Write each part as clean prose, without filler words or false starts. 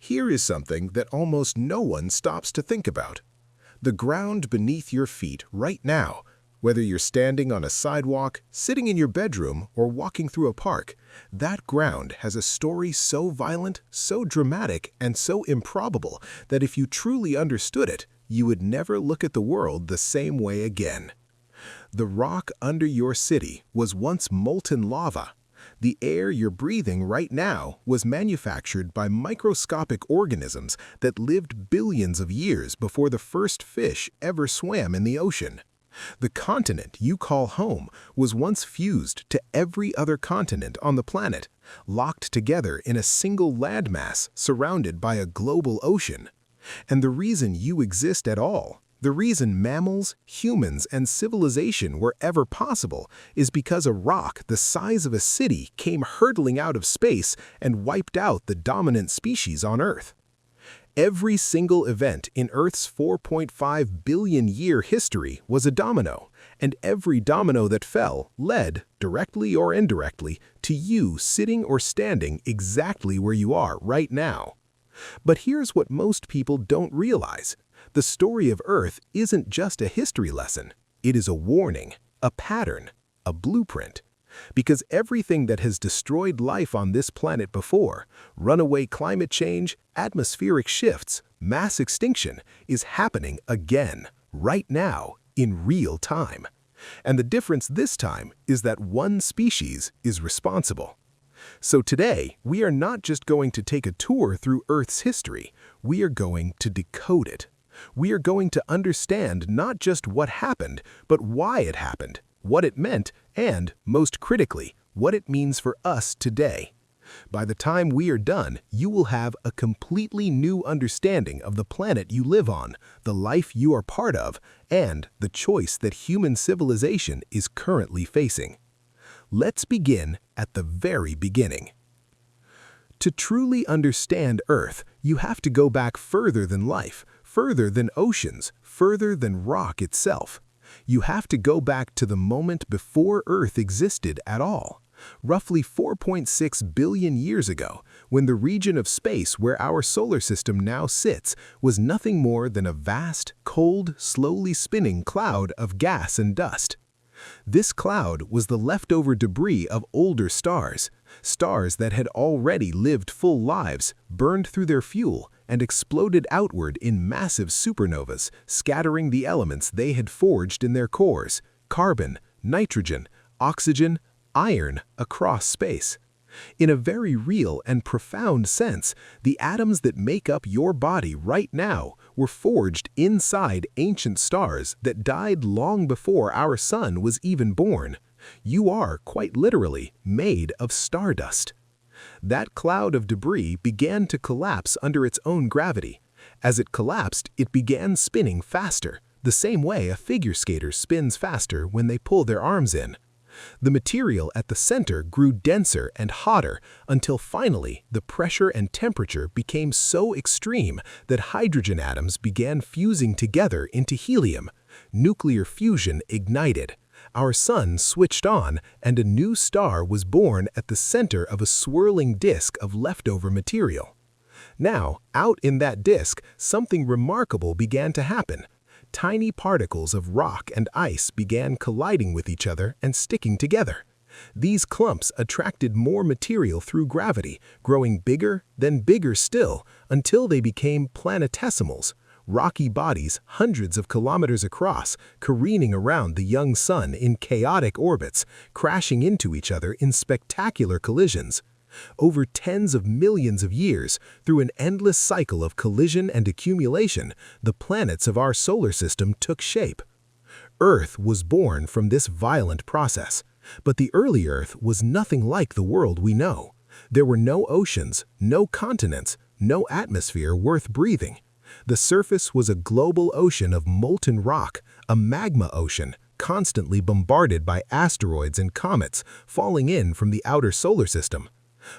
Here is something that almost no one stops to think about. The ground beneath your feet right now, whether you're standing on a sidewalk, sitting in your bedroom, or walking through a park, that ground has a story so violent, so dramatic, and so improbable that if you truly understood it, you would never look at the world the same way again. The rock under your city was once molten lava. The air you're breathing right now was manufactured by microscopic organisms that lived billions of years before the first fish ever swam in the ocean. The continent you call home was once fused to every other continent on the planet, locked together in a single landmass surrounded by a global ocean. And the reason you exist at all, the reason mammals, humans, and civilization were ever possible is because a rock the size of a city came hurtling out of space and wiped out the dominant species on Earth. Every single event in Earth's 4.5 billion year history was a domino, and every domino that fell led, directly or indirectly, to you sitting or standing exactly where you are right now. But here's what most people don't realize. The story of Earth isn't just a history lesson. It is a warning, a pattern, a blueprint. Because everything that has destroyed life on this planet before, runaway climate change, atmospheric shifts, mass extinction, is happening again, right now, in real time. And the difference this time is that one species is responsible. So today, we are not just going to take a tour through Earth's history, we are going to decode it. We are going to understand not just what happened, but why it happened, what it meant, and, most critically, what it means for us today. By the time we are done, you will have a completely new understanding of the planet you live on, the life you are part of, and the choice that human civilization is currently facing. Let's begin at the very beginning. To truly understand Earth, you have to go back further than life, further than oceans, further than rock itself. You have to go back to the moment before Earth existed at all, roughly 4.6 billion years ago, when the region of space where our solar system now sits was nothing more than a vast, cold, slowly spinning cloud of gas and dust. This cloud was the leftover debris of older stars, stars that had already lived full lives, burned through their fuel, and exploded outward in massive supernovas, scattering the elements they had forged in their cores, carbon, nitrogen, oxygen, iron, across space. In a very real and profound sense, the atoms that make up your body right now were forged inside ancient stars that died long before our sun was even born. You are, quite literally, made of stardust. That cloud of debris began to collapse under its own gravity. As it collapsed, it began spinning faster, the same way a figure skater spins faster when they pull their arms in. The material at the center grew denser and hotter until finally the pressure and temperature became so extreme that hydrogen atoms began fusing together into helium. Nuclear fusion ignited. Our sun switched on, and a new star was born at the center of a swirling disk of leftover material. Now, out in that disk, something remarkable began to happen. Tiny particles of rock and ice began colliding with each other and sticking together. These clumps attracted more material through gravity, growing bigger, then bigger still, until they became planetesimals, rocky bodies hundreds of kilometers across, careening around the young sun in chaotic orbits, crashing into each other in spectacular collisions. Over tens of millions of years, through an endless cycle of collision and accumulation, the planets of our solar system took shape. Earth was born from this violent process, but the early Earth was nothing like the world we know. There were no oceans, no continents, no atmosphere worth breathing. The surface was a global ocean of molten rock, a magma ocean, constantly bombarded by asteroids and comets falling in from the outer solar system.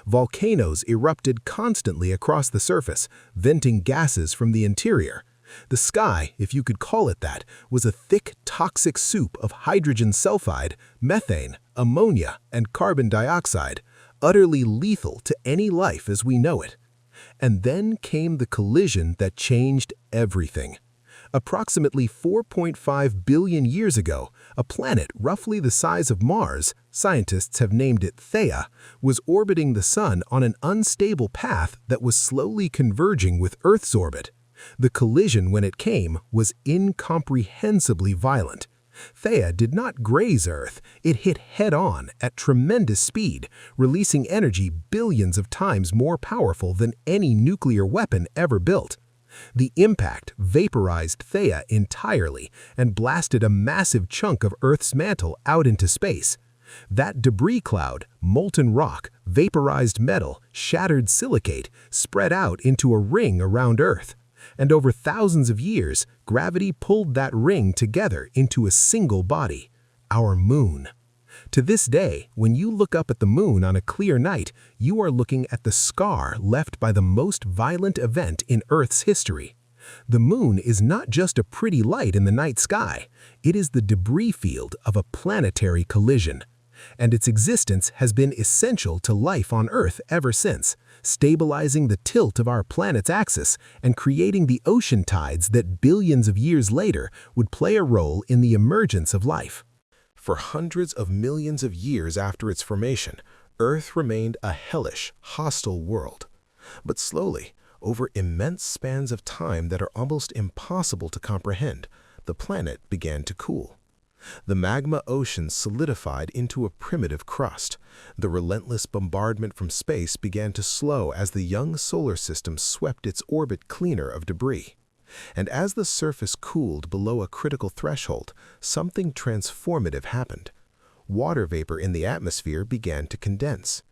Volcanoes erupted constantly across the surface, venting gases from the interior. The sky, if you could call it that, was a thick, toxic soup of hydrogen sulfide, methane, ammonia, and carbon dioxide, utterly lethal to any life as we know it. And then came the collision that changed everything. Approximately 4.5 billion years ago, a planet roughly the size of Mars, scientists have named it Theia, was orbiting the Sun on an unstable path that was slowly converging with Earth's orbit. The collision, when it came, was incomprehensibly violent. Theia did not graze Earth, it hit head-on at tremendous speed, releasing energy billions of times more powerful than any nuclear weapon ever built. The impact vaporized Theia entirely and blasted a massive chunk of Earth's mantle out into space. That debris cloud, molten rock, vaporized metal, shattered silicate, spread out into a ring around Earth. And over thousands of years, gravity pulled that ring together into a single body, our moon. To this day, when you look up at the moon on a clear night, you are looking at the scar left by the most violent event in Earth's history. The moon is not just a pretty light in the night sky, it is the debris field of a planetary collision. And its existence has been essential to life on Earth ever since, stabilizing the tilt of our planet's axis and creating the ocean tides that billions of years later would play a role in the emergence of life. For hundreds of millions of years after its formation, Earth remained a hellish, hostile world. But slowly, over immense spans of time that are almost impossible to comprehend, the planet began to cool. The magma ocean solidified into a primitive crust. The relentless bombardment from space began to slow as the young solar system swept its orbit cleaner of debris. And as the surface cooled below a critical threshold, something transformative happened. Water vapor in the atmosphere began to condense.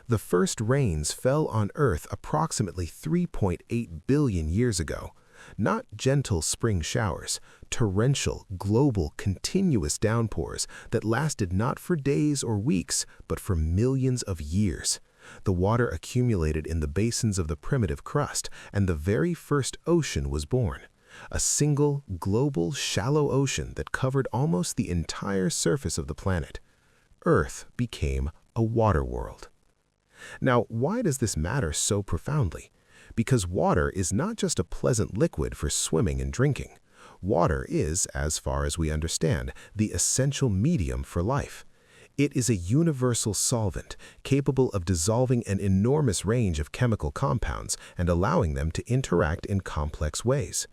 The first rains fell on Earth approximately 3.8 billion years ago. Not gentle spring showers, torrential, global, continuous downpours that lasted not for days or weeks, but for millions of years. The water accumulated in the basins of the primitive crust, and the very first ocean was born. A single, global, shallow ocean that covered almost the entire surface of the planet. Earth became a water world. Now, why does this matter so profoundly? Because water is not just a pleasant liquid for swimming and drinking. Water is, as far as we understand, the essential medium for life. It is a universal solvent, capable of dissolving an enormous range of chemical compounds and allowing them to interact in complex ways.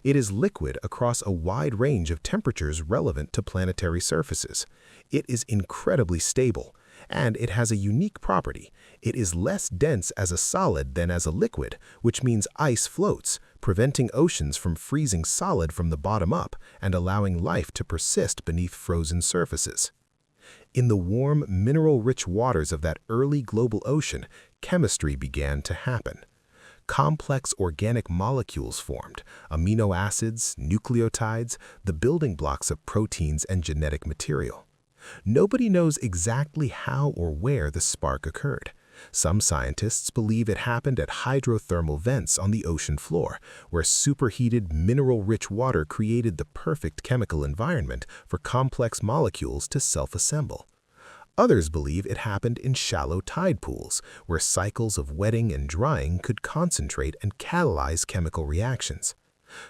It is liquid across a wide range of temperatures relevant to planetary surfaces. It is incredibly stable, and it has a unique property. It is less dense as a solid than as a liquid, which means ice floats, preventing oceans from freezing solid from the bottom up and allowing life to persist beneath frozen surfaces. In the warm, mineral-rich waters of that early global ocean, chemistry began to happen. Complex organic molecules formed, amino acids, nucleotides, the building blocks of proteins and genetic material. Nobody knows exactly how or where the spark occurred. Some scientists believe it happened at hydrothermal vents on the ocean floor, where superheated, mineral-rich water created the perfect chemical environment for complex molecules to self-assemble. Others believe it happened in shallow tide pools, where cycles of wetting and drying could concentrate and catalyze chemical reactions.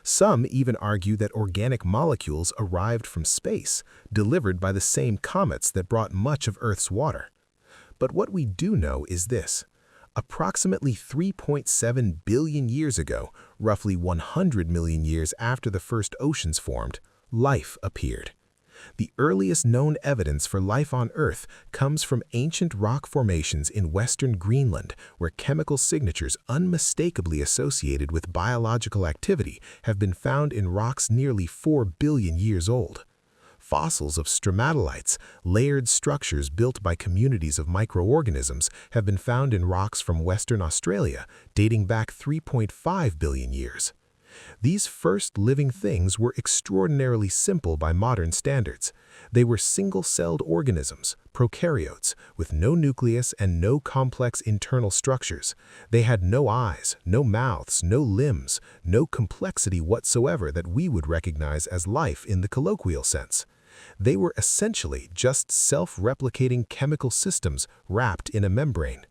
Some even argue that organic molecules arrived from space, delivered by the same comets that brought much of Earth's water. But what we do know is this. Approximately 3.7 billion years ago, roughly 100 million years after the first oceans formed, life appeared. The earliest known evidence for life on Earth comes from ancient rock formations in western Greenland, where chemical signatures unmistakably associated with biological activity have been found in rocks nearly 4 billion years old. Fossils of stromatolites, layered structures built by communities of microorganisms, have been found in rocks from Western Australia, dating back 3.5 billion years. These first living things were extraordinarily simple by modern standards. They were single-celled organisms, prokaryotes, with no nucleus and no complex internal structures. They had no eyes, no mouths, no limbs, no complexity whatsoever that we would recognize as life in the colloquial sense. They were essentially just self-replicating chemical systems wrapped in a membrane.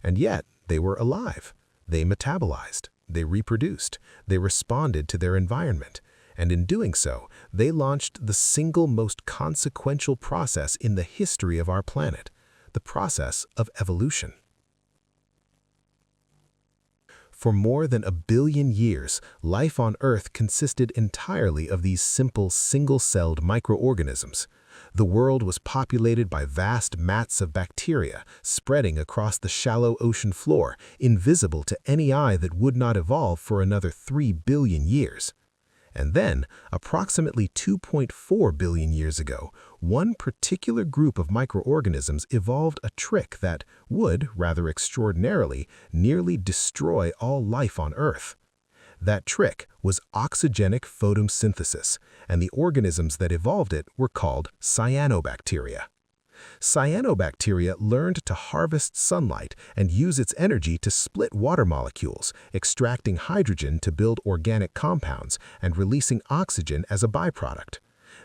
And yet, they were alive. They metabolized, they reproduced, they responded to their environment, and in doing so, they launched the single most consequential process in the history of our planet, the process of evolution. For more than 1 billion years, life on Earth consisted entirely of these simple single-celled microorganisms. The world was populated by vast mats of bacteria spreading across the shallow ocean floor, invisible to any eye that would not evolve for another 3 billion years. And then, approximately 2.4 billion years ago, one particular group of microorganisms evolved a trick that would, rather extraordinarily, nearly destroy all life on Earth. That trick was oxygenic photosynthesis, and the organisms that evolved it were called cyanobacteria. Cyanobacteria learned to harvest sunlight and use its energy to split water molecules, extracting hydrogen to build organic compounds and releasing oxygen as a byproduct.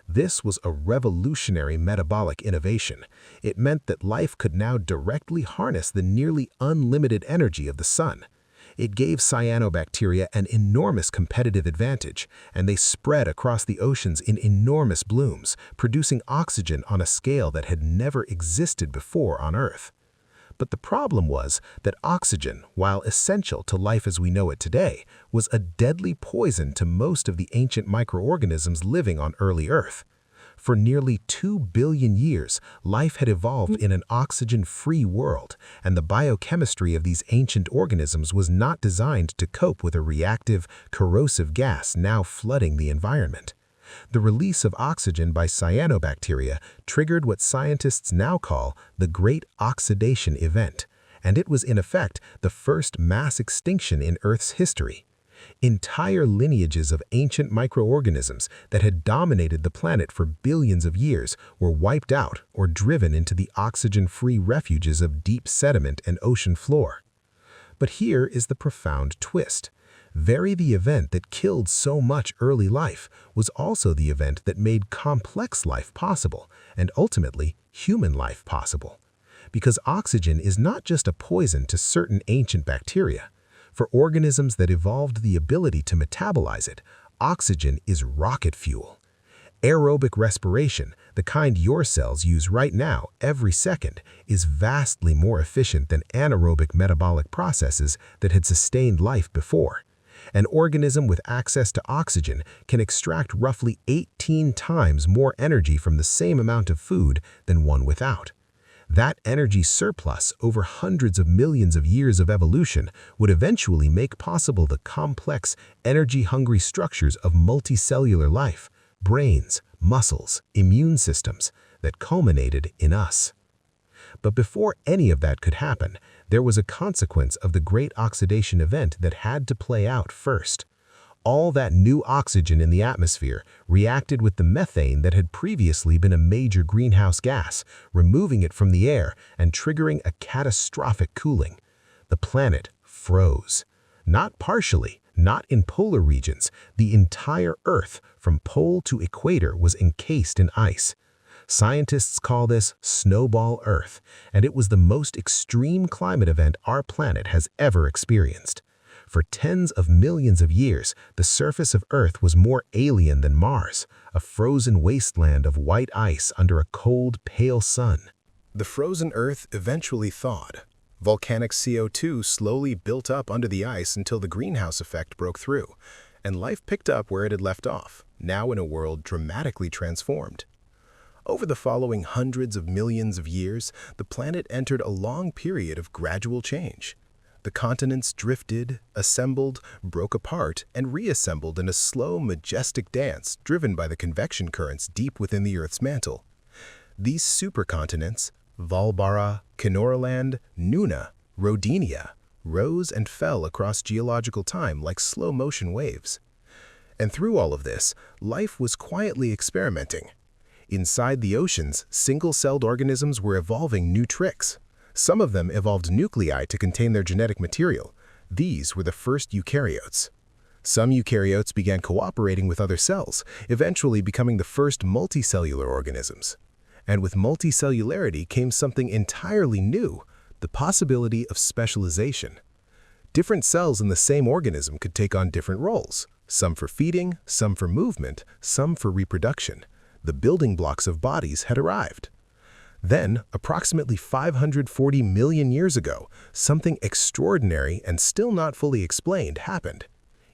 This was a revolutionary metabolic innovation. It meant that life could now directly harness the nearly unlimited energy of the sun. It gave cyanobacteria an enormous competitive advantage, and they spread across the oceans in enormous blooms, producing oxygen on a scale that had never existed before on Earth. But the problem was that oxygen, while essential to life as we know it today, was a deadly poison to most of the ancient microorganisms living on early Earth. For nearly 2 billion years, life had evolved in an oxygen-free world, and the biochemistry of these ancient organisms was not designed to cope with a reactive, corrosive gas now flooding the environment. The release of oxygen by cyanobacteria triggered what scientists now call the Great Oxidation Event, and it was in effect the first mass extinction in Earth's history. Entire lineages of ancient microorganisms that had dominated the planet for billions of years were wiped out or driven into the oxygen-free refuges of deep sediment and ocean floor. But here is the profound twist. The event that killed so much early life was also the event that made complex life possible, and ultimately human life possible. Because oxygen is not just a poison to certain ancient bacteria. For organisms that evolved the ability to metabolize it, oxygen is rocket fuel. Aerobic respiration, the kind your cells use right now every second, is vastly more efficient than anaerobic metabolic processes that had sustained life before. An organism with access to oxygen can extract roughly 18 times more energy from the same amount of food than one without. That energy surplus over hundreds of millions of years of evolution would eventually make possible the complex, energy-hungry structures of multicellular life, brains, muscles, immune systems, that culminated in us. But before any of that could happen, there was a consequence of the Great Oxidation Event that had to play out first. All that new oxygen in the atmosphere reacted with the methane that had previously been a major greenhouse gas, removing it from the air and triggering a catastrophic cooling. The planet froze. Not partially, not in polar regions. The entire Earth, from pole to equator, was encased in ice. Scientists call this Snowball Earth, and it was the most extreme climate event our planet has ever experienced. For tens of millions of years, the surface of Earth was more alien than Mars, a frozen wasteland of white ice under a cold, pale sun. The frozen Earth eventually thawed. Volcanic CO2 slowly built up under the ice until the greenhouse effect broke through, and life picked up where it had left off, now in a world dramatically transformed. Over the following hundreds of millions of years, the planet entered a long period of gradual change. The continents drifted, assembled, broke apart, and reassembled in a slow, majestic dance driven by the convection currents deep within the Earth's mantle. These supercontinents, Valbara, Kenoraland, Nuna, Rodinia, rose and fell across geological time like slow-motion waves. And through all of this, life was quietly experimenting. Inside the oceans, single-celled organisms were evolving new tricks. Some of them evolved nuclei to contain their genetic material. These were the first eukaryotes. Some eukaryotes began cooperating with other cells, eventually becoming the first multicellular organisms. And with multicellularity came something entirely new, the possibility of specialization. Different cells in the same organism could take on different roles, some for feeding, some for movement, some for reproduction. The building blocks of bodies had arrived. Then, approximately 540 million years ago, something extraordinary and still not fully explained happened.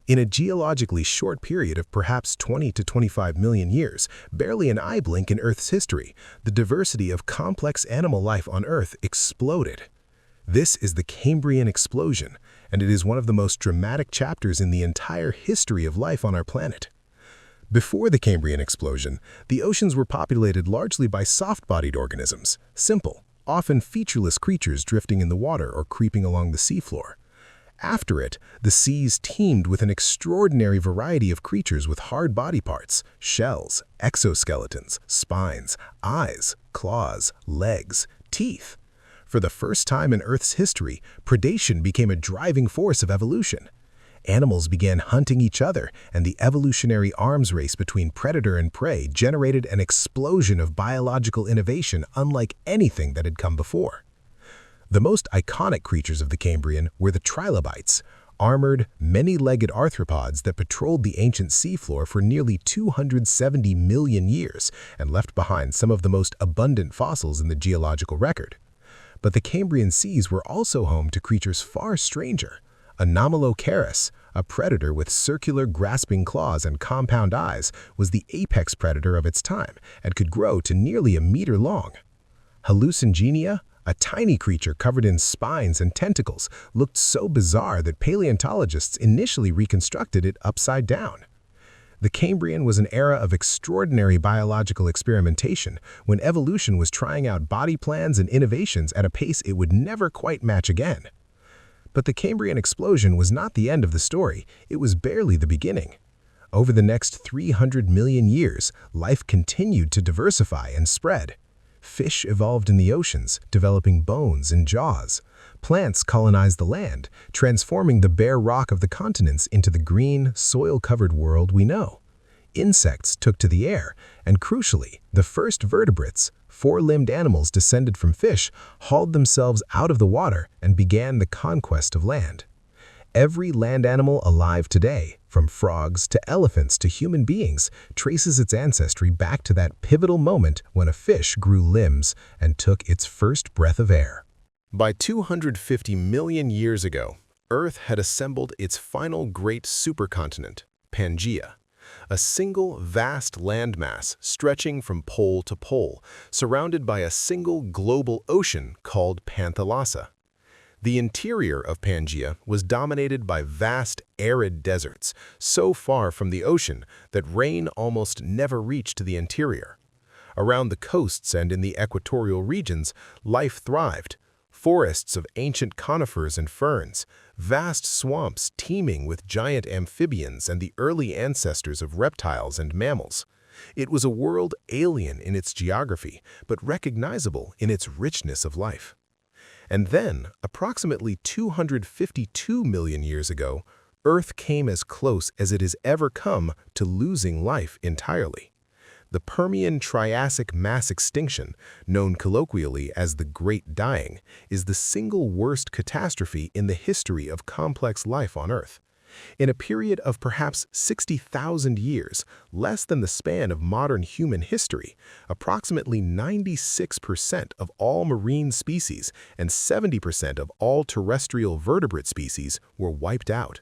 In a geologically short period of perhaps 20 to 25 million years, barely an eye blink in Earth's history, the diversity of complex animal life on Earth exploded. This is the Cambrian explosion, and it is one of the most dramatic chapters in the entire history of life on our planet. Before the Cambrian explosion, the oceans were populated largely by soft-bodied organisms, simple, often featureless creatures drifting in the water or creeping along the seafloor. After it, the seas teemed with an extraordinary variety of creatures with hard body parts, shells, exoskeletons, spines, eyes, claws, legs, teeth. For the first time in Earth's history, predation became a driving force of evolution. Animals began hunting each other, and the evolutionary arms race between predator and prey generated an explosion of biological innovation unlike anything that had come before. The most iconic creatures of the Cambrian were the trilobites, armored, many-legged arthropods that patrolled the ancient seafloor for nearly 270 million years and left behind some of the most abundant fossils in the geological record. But the Cambrian seas were also home to creatures far stranger. Anomalocaris, a predator with circular grasping claws and compound eyes, was the apex predator of its time and could grow to nearly a meter long. Hallucigenia, a tiny creature covered in spines and tentacles, looked so bizarre that paleontologists initially reconstructed it upside down. The Cambrian was an era of extraordinary biological experimentation when evolution was trying out body plans and innovations at a pace it would never quite match again. But the Cambrian explosion was not the end of the story, it was barely the beginning. Over the next 300 million years, life continued to diversify and spread. Fish evolved in the oceans, developing bones and jaws. Plants colonized the land, transforming the bare rock of the continents into the green, soil-covered world we know. Insects took to the air, and crucially, the first vertebrates, four-limbed animals descended from fish, hauled themselves out of the water and began the conquest of land. Every land animal alive today, from frogs to elephants to human beings, traces its ancestry back to that pivotal moment when a fish grew limbs and took its first breath of air. By 250 million years ago, Earth had assembled its final great supercontinent, Pangaea, a single vast landmass stretching from pole to pole, surrounded by a single global ocean called Panthalassa. The interior of Pangaea was dominated by vast, arid deserts, so far from the ocean that rain almost never reached the interior. Around the coasts and in the equatorial regions, life thrived. Forests of ancient conifers and ferns, vast swamps teeming with giant amphibians and the early ancestors of reptiles and mammals. It was a world alien in its geography, but recognizable in its richness of life. And then, approximately 252 million years ago, Earth came as close as it has ever come to losing life entirely. The Permian-Triassic mass extinction, known colloquially as the Great Dying, is the single worst catastrophe in the history of complex life on Earth. In a period of perhaps 60,000 years, less than the span of modern human history, approximately 96% of all marine species and 70% of all terrestrial vertebrate species were wiped out.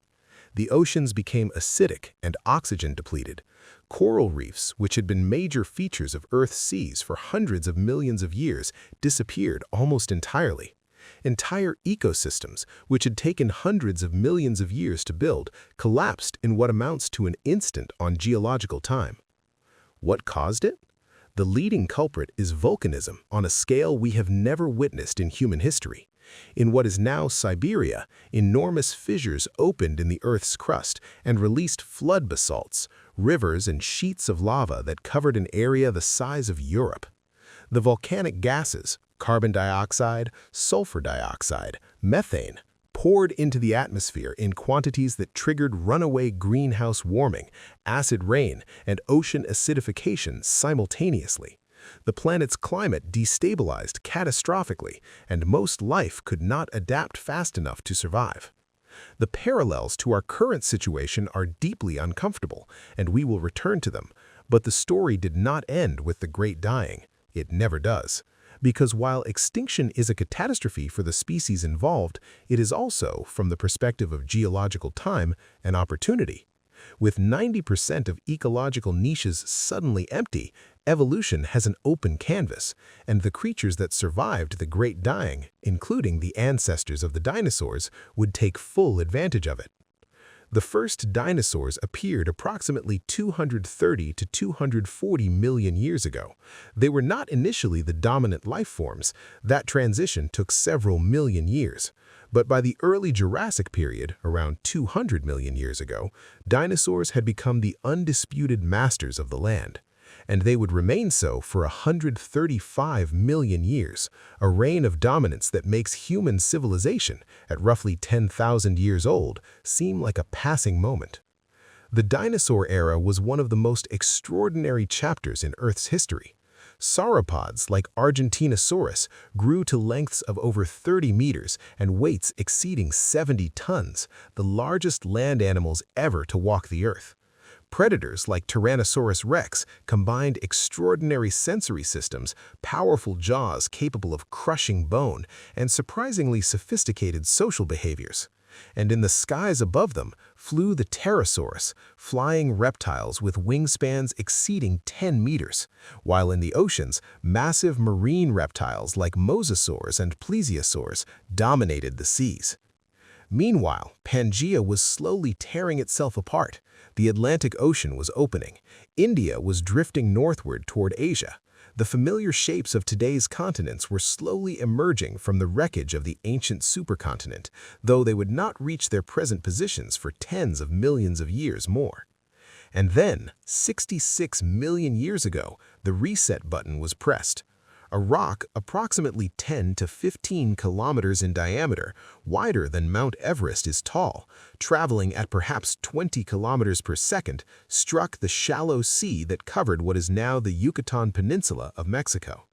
The oceans became acidic and oxygen depleted. Coral reefs, which had been major features of Earth's seas for hundreds of millions of years, disappeared almost entirely. Entire ecosystems, which had taken hundreds of millions of years to build, collapsed in what amounts to an instant on geological time. What caused it? The leading culprit is volcanism on a scale we have never witnessed in human history. In what is now Siberia, enormous fissures opened in the Earth's crust and released flood basalts, rivers and sheets of lava that covered an area the size of Europe. The volcanic gases, carbon dioxide, sulfur dioxide, methane, poured into the atmosphere in quantities that triggered runaway greenhouse warming, acid rain, and ocean acidification simultaneously. The planet's climate destabilized catastrophically, and most life could not adapt fast enough to survive. The parallels to our current situation are deeply uncomfortable, and we will return to them. But the story did not end with the Great Dying. It never does. Because while extinction is a catastrophe for the species involved, it is also, from the perspective of geological time, an opportunity. With 90% of ecological niches suddenly empty, evolution has an open canvas, and the creatures that survived the Great Dying, including the ancestors of the dinosaurs, would take full advantage of it. The first dinosaurs appeared approximately 230 to 240 million years ago. They were not initially the dominant life forms. That transition took several million years. But by the early Jurassic period, around 200 million years ago, dinosaurs had become the undisputed masters of the land. And they would remain so for 135 million years, a reign of dominance that makes human civilization, at roughly 10,000 years old, seem like a passing moment. The dinosaur era was one of the most extraordinary chapters in Earth's history. Sauropods like Argentinosaurus grew to lengths of over 30 meters and weights exceeding 70 tons, the largest land animals ever to walk the Earth. Predators like Tyrannosaurus rex combined extraordinary sensory systems, powerful jaws capable of crushing bone, and surprisingly sophisticated social behaviors. And in the skies above them flew the pterosaurs, flying reptiles with wingspans exceeding 10 meters, while in the oceans, massive marine reptiles like mosasaurs and plesiosaurs dominated the seas. Meanwhile, Pangaea was slowly tearing itself apart. The Atlantic Ocean was opening. India was drifting northward toward Asia. The familiar shapes of today's continents were slowly emerging from the wreckage of the ancient supercontinent, though they would not reach their present positions for tens of millions of years more. And then, 66 million years ago, the reset button was pressed. A rock approximately 10 to 15 kilometers in diameter, wider than Mount Everest is tall, traveling at perhaps 20 kilometers per second, struck the shallow sea that covered what is now the Yucatan Peninsula of Mexico.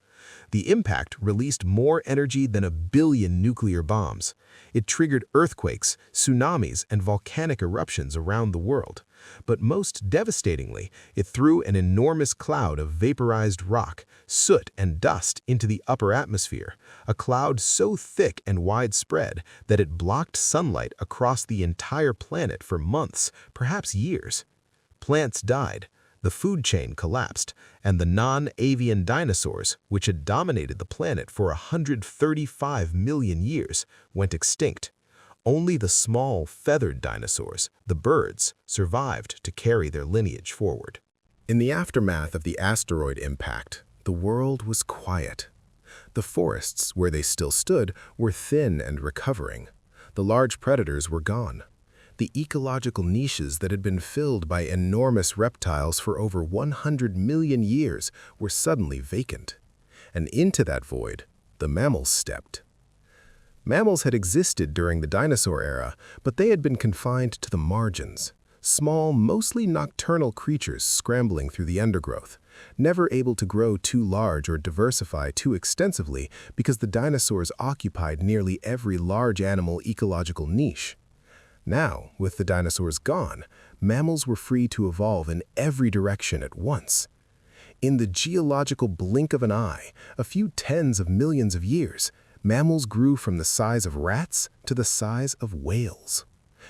The impact released more energy than 1 billion nuclear bombs. It triggered earthquakes, tsunamis, and volcanic eruptions around the world. But most devastatingly, it threw an enormous cloud of vaporized rock, soot, and dust into the upper atmosphere, a cloud so thick and widespread that it blocked sunlight across the entire planet for months, perhaps years. Plants died, the food chain collapsed, and the non-avian dinosaurs, which had dominated the planet for 135 million years, went extinct. Only the small, feathered dinosaurs, the birds, survived to carry their lineage forward. In the aftermath of the asteroid impact, the world was quiet. The forests, where they still stood, were thin and recovering. The large predators were gone. The ecological niches that had been filled by enormous reptiles for over 100 million years were suddenly vacant. And into that void, the mammals stepped. Mammals had existed during the dinosaur era, but they had been confined to the margins. Small, mostly nocturnal creatures scrambling through the undergrowth, never able to grow too large or diversify too extensively because the dinosaurs occupied nearly every large animal ecological niche. Now, with the dinosaurs gone, mammals were free to evolve in every direction at once. In the geological blink of an eye, a few tens of millions of years, mammals grew from the size of rats to the size of whales.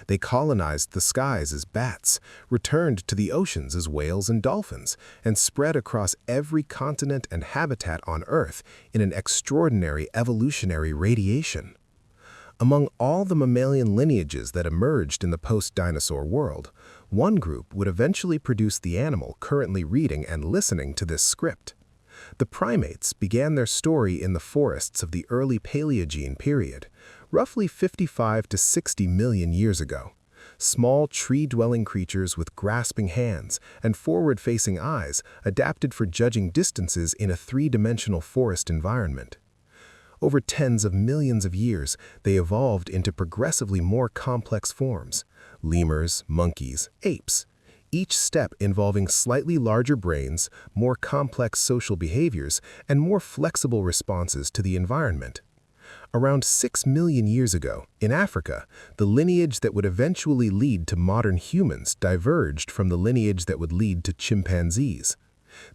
They colonized the skies as bats, returned to the oceans as whales and dolphins, and spread across every continent and habitat on Earth in an extraordinary evolutionary radiation. Among all the mammalian lineages that emerged in the post-dinosaur world, one group would eventually produce the animal currently reading and listening to this script. The primates began their story in the forests of the early Paleogene period, roughly 55 to 60 million years ago. Small tree-dwelling creatures with grasping hands and forward-facing eyes adapted for judging distances in a three-dimensional forest environment. Over tens of millions of years, they evolved into progressively more complex forms: lemurs, monkeys, apes. Each step involving slightly larger brains, more complex social behaviors, and more flexible responses to the environment. Around 6 million years ago, in Africa, the lineage that would eventually lead to modern humans diverged from the lineage that would lead to chimpanzees.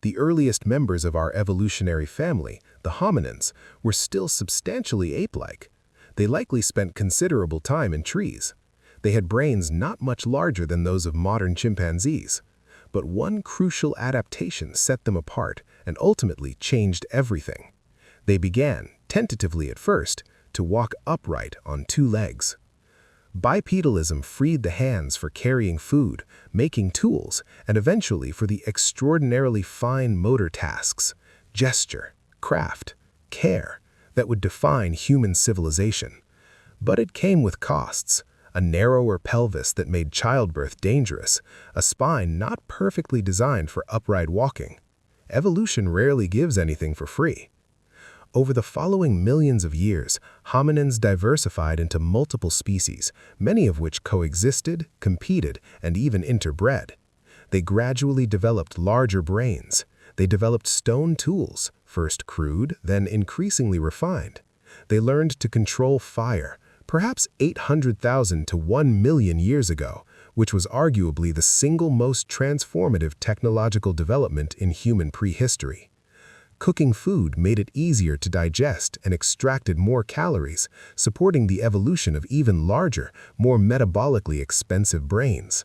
The earliest members of our evolutionary family, the hominins, were still substantially ape-like. They likely spent considerable time in trees. They had brains not much larger than those of modern chimpanzees. But one crucial adaptation set them apart and ultimately changed everything. They began, tentatively at first, to walk upright on two legs. Bipedalism freed the hands for carrying food, making tools, and eventually for the extraordinarily fine motor tasks, gesture, craft, care, that would define human civilization. But it came with costs. A narrower pelvis that made childbirth dangerous, a spine not perfectly designed for upright walking. Evolution rarely gives anything for free. Over the following millions of years, hominins diversified into multiple species, many of which coexisted, competed, and even interbred. They gradually developed larger brains. They developed stone tools, first crude, then increasingly refined. They learned to control fire, perhaps 800,000 to 1 million years ago, which was arguably the single most transformative technological development in human prehistory. Cooking food made it easier to digest and extracted more calories, supporting the evolution of even larger, more metabolically expensive brains.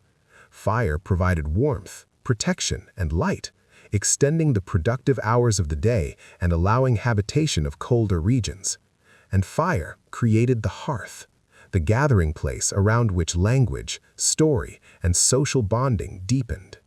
Fire provided warmth, protection, and light, extending the productive hours of the day and allowing habitation of colder regions. And fire created the hearth, the gathering place around which language, story, and social bonding deepened.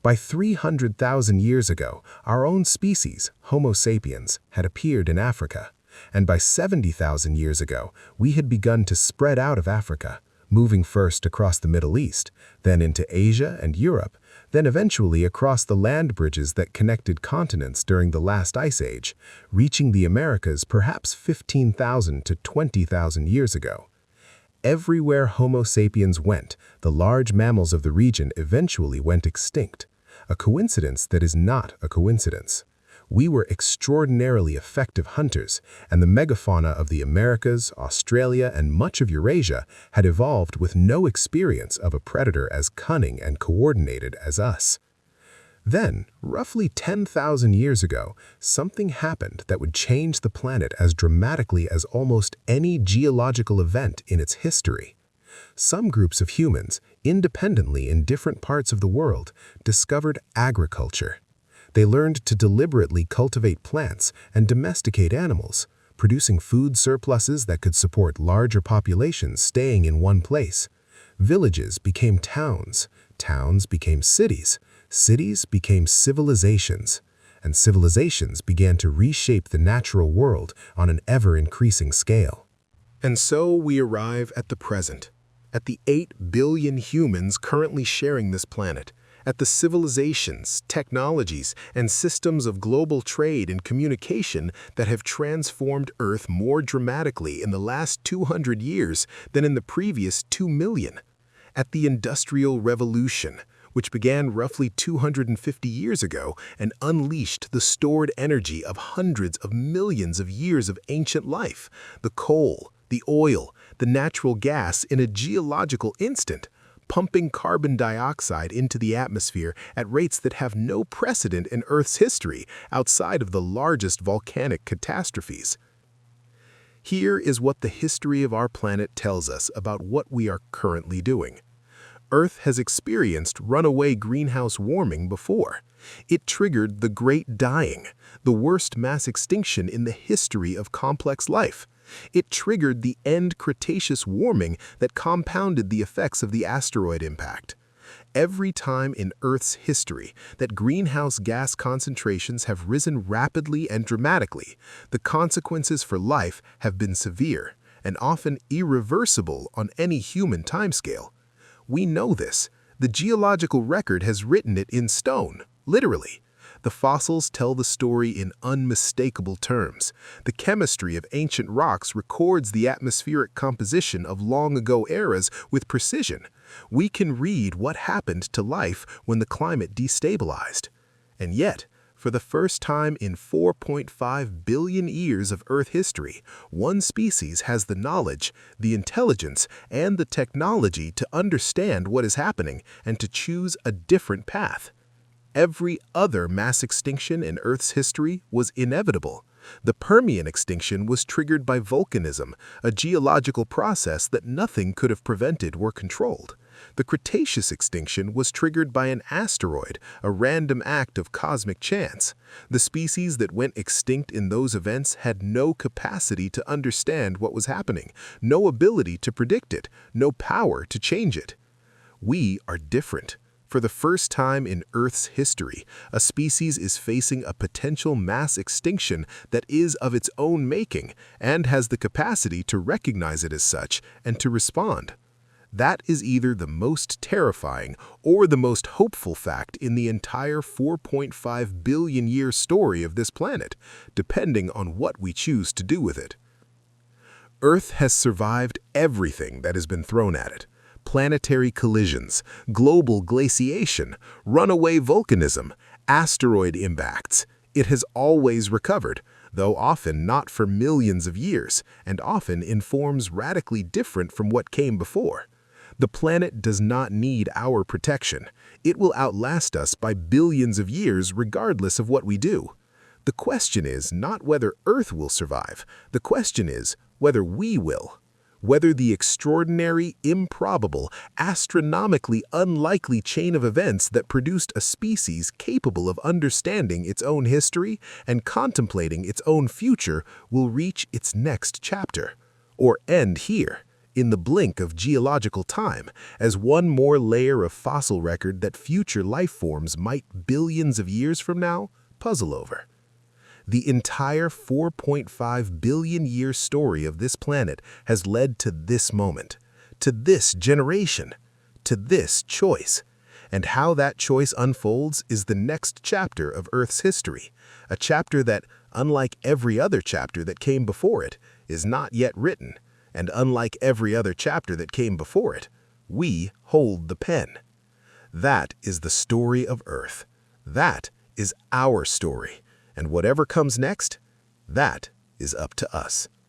By 300,000 years ago, our own species, Homo sapiens, had appeared in Africa, and by 70,000 years ago, we had begun to spread out of Africa, moving first across the Middle East, then into Asia and Europe, then eventually across the land bridges that connected continents during the last ice age, reaching the Americas perhaps 15,000 to 20,000 years ago. Everywhere Homo sapiens went, the large mammals of the region eventually went extinct, a coincidence that is not a coincidence. We were extraordinarily effective hunters, and the megafauna of the Americas, Australia, and much of Eurasia had evolved with no experience of a predator as cunning and coordinated as us. Then, roughly 10,000 years ago, something happened that would change the planet as dramatically as almost any geological event in its history. Some groups of humans, independently in different parts of the world, discovered agriculture. They learned to deliberately cultivate plants and domesticate animals, producing food surpluses that could support larger populations staying in one place. Villages became towns, towns became cities, cities became civilizations, and civilizations began to reshape the natural world on an ever-increasing scale. And so we arrive at the present, at the 8 billion humans currently sharing this planet, at the civilizations, technologies, and systems of global trade and communication that have transformed Earth more dramatically in the last 200 years than in the previous 2 million. At the Industrial Revolution, which began roughly 250 years ago and unleashed the stored energy of hundreds of millions of years of ancient life, the coal, the oil, the natural gas in a geological instant, pumping carbon dioxide into the atmosphere at rates that have no precedent in Earth's history outside of the largest volcanic catastrophes. Here is what the history of our planet tells us about what we are currently doing. Earth has experienced runaway greenhouse warming before. It triggered the Great Dying, the worst mass extinction in the history of complex life. It triggered the end Cretaceous warming that compounded the effects of the asteroid impact. Every time in Earth's history that greenhouse gas concentrations have risen rapidly and dramatically, the consequences for life have been severe and often irreversible on any human timescale. We know this. The geological record has written it in stone, literally. The fossils tell the story in unmistakable terms. The chemistry of ancient rocks records the atmospheric composition of long-ago eras with precision. We can read what happened to life when the climate destabilized. And yet, For the first time in 4.5 billion years of Earth history, one species has the knowledge, the intelligence, and the technology to understand what is happening and to choose a different path. Every other mass extinction in Earth's history was inevitable. The Permian extinction was triggered by volcanism, a geological process that nothing could have prevented or controlled. The Cretaceous extinction was triggered by an asteroid, a random act of cosmic chance. The species that went extinct in those events had no capacity to understand what was happening, no ability to predict it, no power to change it. We are different. For the first time in Earth's history, a species is facing a potential mass extinction that is of its own making and has the capacity to recognize it as such and to respond. That is either the most terrifying or the most hopeful fact in the entire 4.5 billion year story of this planet, depending on what we choose to do with it. Earth has survived everything that has been thrown at it. Planetary collisions, global glaciation, runaway volcanism, asteroid impacts. It has always recovered, though often not for millions of years, and often in forms radically different from what came before. The planet does not need our protection. It will outlast us by billions of years regardless of what we do. The question is not whether Earth will survive. The question is whether we will. Whether the extraordinary, improbable, astronomically unlikely chain of events that produced a species capable of understanding its own history and contemplating its own future will reach its next chapter, or end here, in the blink of geological time, as one more layer of fossil record that future life forms might billions of years from now puzzle over. The entire 4.5 billion year story of this planet has led to this moment, to this generation, to this choice. And how that choice unfolds is the next chapter of Earth's history, a chapter that, unlike every other chapter that came before it, is not yet written, and unlike every other chapter that came before it, we hold the pen. That is the story of Earth. That is our story. And whatever comes next, that is up to us.